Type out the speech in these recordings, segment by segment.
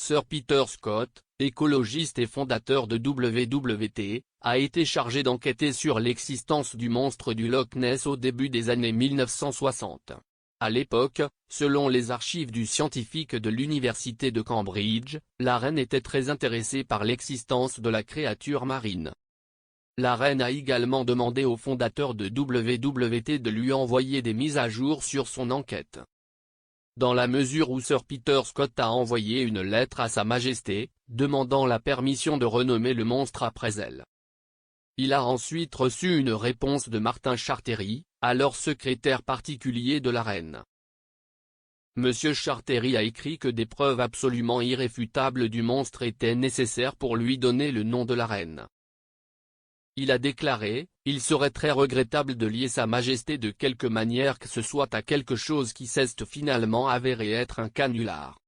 Sir Peter Scott, écologiste et fondateur de WWT, a été chargé d'enquêter sur l'existence du monstre du Loch Ness au début des années 1960. À l'époque, selon les archives du scientifique de l'université de Cambridge, la reine était très intéressée par l'existence de la créature marine. La reine a également demandé au fondateur de WWT de lui envoyer des mises à jour sur son enquête. Dans la mesure où Sir Peter Scott a envoyé une lettre à Sa Majesté, demandant la permission de renommer le monstre après elle. Il a ensuite reçu une réponse de Martin Charteris, alors secrétaire particulier de la reine. Monsieur Charteris a écrit que des preuves absolument irréfutables du monstre étaient nécessaires pour lui donner le nom de la reine. Il a déclaré, « Il serait très regrettable de lier Sa Majesté de quelque manière que ce soit à quelque chose qui s'est finalement avéré être un canular.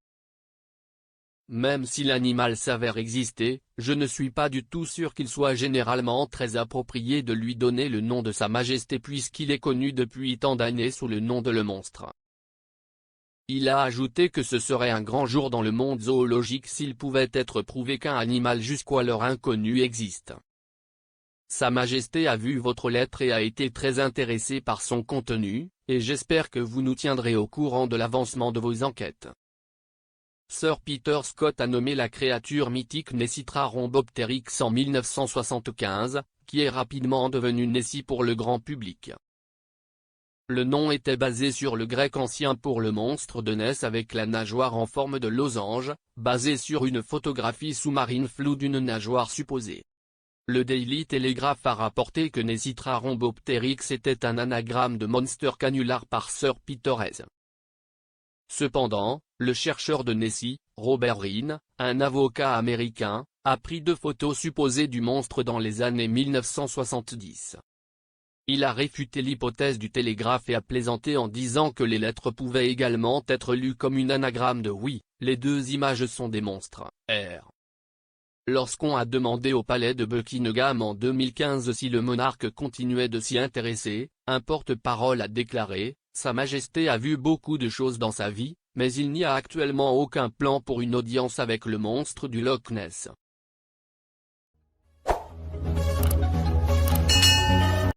Même si l'animal s'avère exister, je ne suis pas du tout sûr qu'il soit généralement très approprié de lui donner le nom de Sa Majesté puisqu'il est connu depuis tant d'années sous le nom de le monstre. » Il a ajouté que ce serait un grand jour dans le monde zoologique s'il pouvait être prouvé qu'un animal jusqu'alors inconnu existe. Sa Majesté a vu votre lettre et a été très intéressée par son contenu, et j'espère que vous nous tiendrez au courant de l'avancement de vos enquêtes. Sir Peter Scott a nommé la créature mythique Nessitra rhombopteryx en 1975, qui est rapidement devenue Nessie pour le grand public. Le nom était basé sur le grec ancien pour le monstre de Ness avec la nageoire en forme de losange, basé sur une photographie sous-marine floue d'une nageoire supposée. Le Daily Telegraph a rapporté que Nessitra rhombopteryx était un anagramme de Monster Canular par Sir Peter S. Cependant, le chercheur de Nessie, Robert Rhine, un avocat américain, a pris 2 photos supposées du monstre dans les années 1970. Il a réfuté l'hypothèse du Télégraphe et a plaisanté en disant que les lettres pouvaient également être lues comme une anagramme de « oui, les 2 images sont des monstres, R ». Lorsqu'on a demandé au palais de Buckingham en 2015 si le monarque continuait de s'y intéresser, un porte-parole a déclaré, « Sa Majesté a vu beaucoup de choses dans sa vie, mais il n'y a actuellement aucun plan pour une audience avec le monstre du Loch Ness. »